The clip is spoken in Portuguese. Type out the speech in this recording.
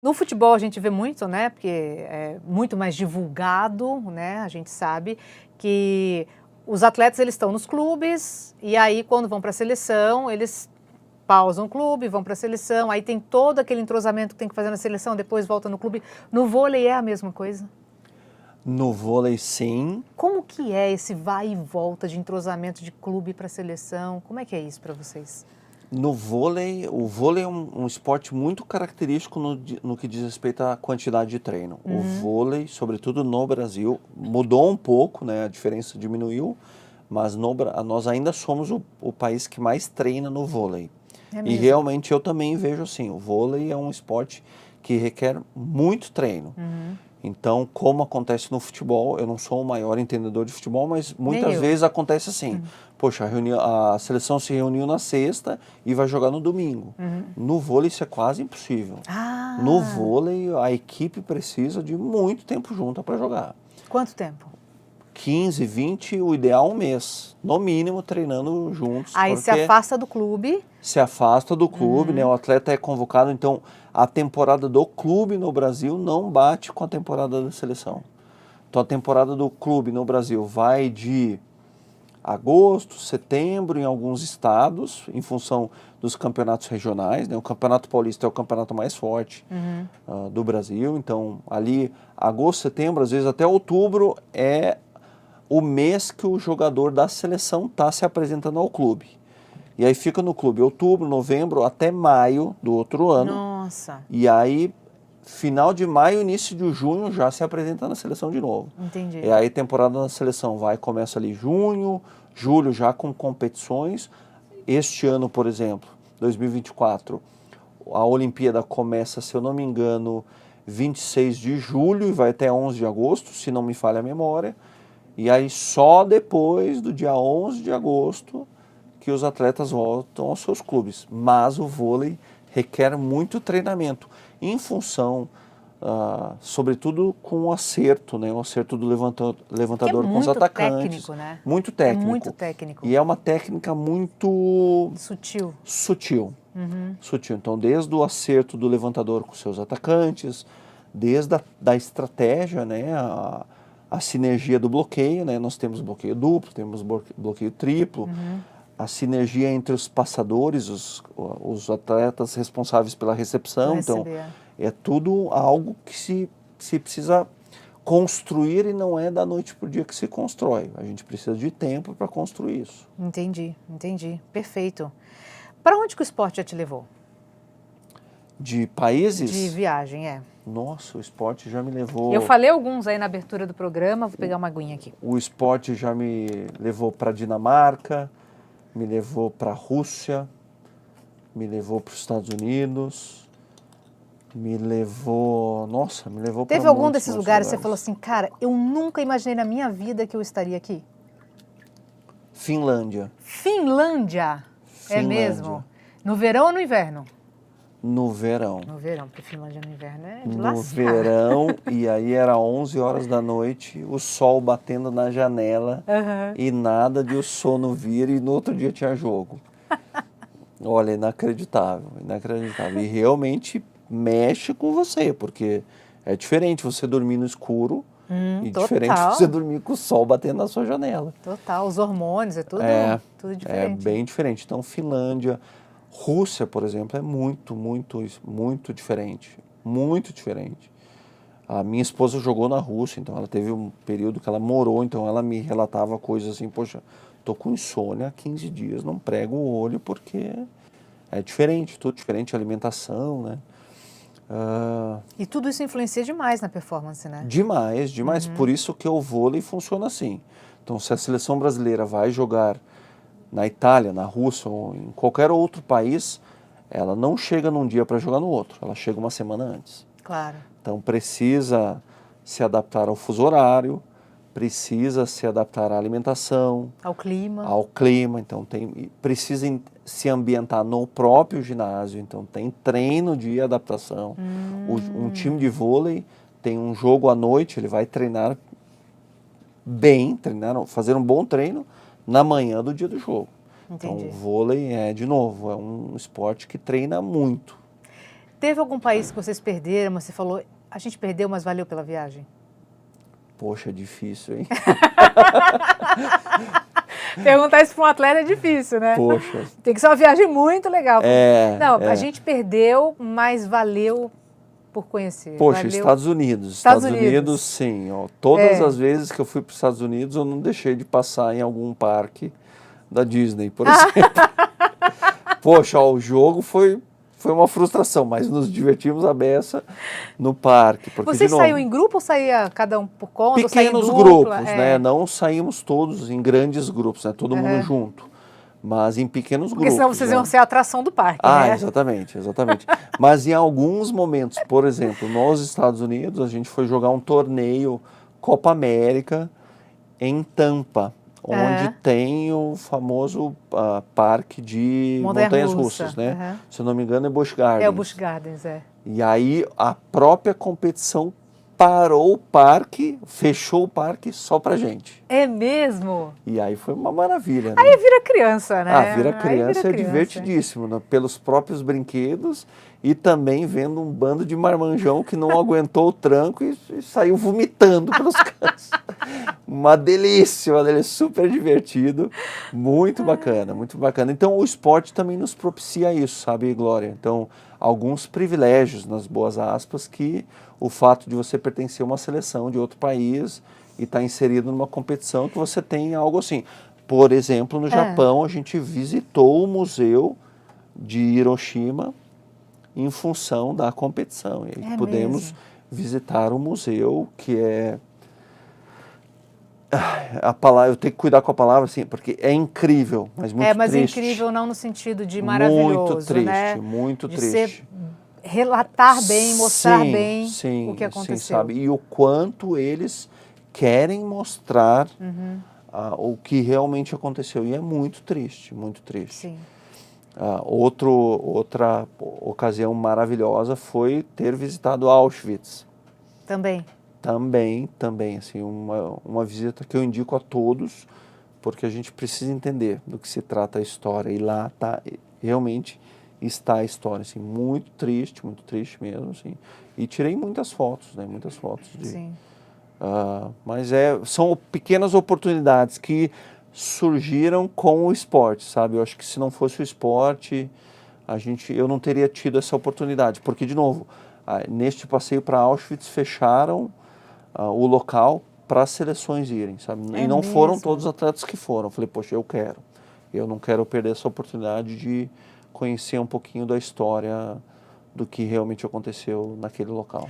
No futebol a gente vê muito, né, porque é muito mais divulgado, né, a gente sabe que os atletas eles estão nos clubes, e aí quando vão para a seleção, eles pausam o clube, vão para a seleção, aí tem todo aquele entrosamento que tem que fazer na seleção, depois volta no clube. No vôlei é a mesma coisa? No vôlei, sim. Como que é esse vai e volta de entrosamento de clube para seleção? Como é que é isso para vocês? No vôlei, o vôlei é um esporte muito característico no que diz respeito à quantidade de treino. O vôlei, sobretudo no Brasil, mudou um pouco, né? A diferença diminuiu, mas nós ainda somos o país que mais treina no vôlei. É E mesmo? realmente eu também vejo assim, o vôlei é um esporte que requer muito treino. Então, como acontece no futebol, eu não sou o maior entendedor de futebol, mas Nem muitas eu. vezes acontece assim. Poxa, a seleção se reuniu na sexta e vai jogar no domingo. No vôlei isso é quase impossível. No Ah, vôlei a equipe precisa de muito tempo junta para jogar. quanto tempo? 15, 20, o ideal um mês, no mínimo treinando juntos, Aí se porque afasta do clube. se afasta do clube, né? O atleta é convocado, então a temporada do clube no Brasil não bate com a temporada da seleção. Então a temporada do clube no Brasil vai de agosto, setembro em alguns estados, em função dos campeonatos regionais, né? O Campeonato Paulista é o campeonato mais forte do Brasil, então ali agosto, setembro, às vezes até outubro é o mês que o jogador da seleção está se apresentando ao clube. E aí fica no clube outubro, novembro, até maio do outro ano. Nossa, E aí, final de maio, início de junho, já se apresenta na seleção de novo. entendi. E aí a temporada na seleção começa ali junho, julho já com competições. Este ano, por exemplo, 2024, a Olimpíada começa, se eu não me engano, 26 de julho e vai até 11 de agosto, se não me falha a memória. E aí só depois do dia 11 de agosto que os atletas voltam aos seus clubes. Mas o vôlei requer muito treinamento, em função, sobretudo com o acerto, né? O acerto do Que é levantador com os muito atacantes. técnico, né? Muito É muito técnico. técnico. E é uma técnica muito Sutil. sutil. Sutil. Então, desde o acerto do levantador com seus atacantes, desde da estratégia, né? A sinergia do bloqueio, né? Nós temos bloqueio duplo, temos bloqueio triplo, a sinergia entre os passadores, os atletas responsáveis pela Pra recepção. Então, receber. é tudo algo que se precisa construir e não é da noite para o dia que se constrói. A gente precisa de tempo para construir isso. Entendi, entendi. Perfeito. Para onde que o esporte já te levou? De De países, viagem, é. nossa, o esporte já me Eu levou. falei alguns aí na abertura do programa, vou pegar uma aguinha aqui. O esporte já me levou para Dinamarca, me levou para a Rússia, me levou para os Estados Unidos, me levou para Teve algum muitos, desses muitos lugares que você lugares. falou assim, cara, eu nunca imaginei na minha vida que eu estaria aqui? Finlândia. Finlândia. É Finlândia. mesmo? No verão ou no inverno? No verão. No verão, porque Finlândia no inverno é de No lascar. verão, e aí era 11 horas da noite, o sol batendo na janela Aham. e nada de o sono vir e no outro dia tinha jogo. Olha, inacreditável, inacreditável. E realmente mexe com você, porque é diferente você dormir no escuro e diferente Total. você dormir com o sol batendo na sua janela. Total, os hormônios, é tudo, tudo É diferente. bem diferente. Então, Finlândia, Rússia, por exemplo, é muito, muito, muito diferente. Muito diferente. A minha esposa jogou na Rússia, então ela teve um período que ela morou, então ela me relatava coisas assim, poxa, tô com insônia há 15 dias, não prego o olho porque é diferente, tudo diferente, alimentação, né? E tudo isso influencia demais na performance, né? Demais, demais. Por isso que o vôlei funciona assim. Então, se a seleção brasileira vai jogar na Itália, na Rússia ou em qualquer outro país, ela não chega num dia para jogar no outro, ela chega uma semana antes. Claro. Então precisa se adaptar ao fuso horário, precisa se adaptar à alimentação, Ao clima. ao clima, então precisa se ambientar no próprio ginásio, então tem treino de adaptação. Um time de vôlei tem um jogo à noite, ele vai treinar bem, fazer um bom treino na manhã do dia do jogo. Entendi. Então o vôlei de novo, é um esporte que treina muito. Teve algum país que vocês perderam, mas você falou, a gente perdeu, mas valeu pela viagem? Poxa, difícil, hein? Perguntar isso para um atleta é difícil, né? Poxa. Tem que ser uma viagem muito legal. Não, É. a gente perdeu, mas valeu por conhecer. Poxa, valeu... Estados Unidos. Estados Unidos, sim. Ó, todas as vezes que eu fui para os Estados Unidos, eu não deixei de passar em algum parque da Disney, por exemplo. Poxa, ó, o jogo foi uma frustração, mas nos divertimos a beça no parque. Porque, Você de novo, saiu em grupo ou saía cada um por conta? Ou saía em pequenos dupla? grupos, né? Não saímos todos em grandes grupos, né? Todo mundo junto. Mas em pequenos Porque grupos. senão vocês né? iam ser a atração do parque, né? Exatamente, exatamente. Mas em alguns momentos, por exemplo, nos Estados Unidos, a gente foi jogar um torneio Copa América em Tampa, onde tem o famoso parque de montanhas russas, né? Se eu não me engano é Busch Gardens. É o Busch Gardens, E aí a própria competição parou o parque, fechou o parque só pra gente. É mesmo? E aí foi uma maravilha, né? Aí vira criança, né? Vira criança, é divertidíssimo, né? Pelos próprios brinquedos e também vendo um bando de marmanjão que não aguentou o tranco e saiu vomitando pelos cantos. Uma delícia, super divertido, muito bacana, muito bacana. Então o esporte também nos propicia isso, sabe, Glória? Então, alguns privilégios, nas boas aspas, que o fato de você pertencer a uma seleção de outro país e estar inserido numa competição que você tem algo assim. Por exemplo, no Japão, a gente visitou o museu de Hiroshima em função da competição. E aí pudemos visitar o museu, que é... A palavra, eu tenho que cuidar com a palavra, assim, porque é incrível, mas muito triste. Mas incrível não no sentido de maravilhoso, muito triste, né? Muito de triste. Relatar bem, mostrar bem o que aconteceu. Sim, sabe? E o quanto eles querem mostrar o que realmente aconteceu. E é muito triste, muito triste. Sim. Outra ocasião maravilhosa foi ter visitado Auschwitz. Também, assim, uma visita que eu indico a todos, porque a gente precisa entender do que se trata a história. E lá realmente está a história, assim, muito triste mesmo, assim. E tirei muitas fotos, né? Muitas fotos de... Sim. Mas são pequenas oportunidades que surgiram com o esporte, sabe? Eu acho que se não fosse o esporte, eu não teria tido essa oportunidade. Porque, de novo, neste passeio para Auschwitz, fecharam o local para as seleções irem, sabe? E não foram todos os atletas que foram. Eu falei, poxa, eu não quero perder essa oportunidade de conhecer um pouquinho da história do que realmente aconteceu naquele local.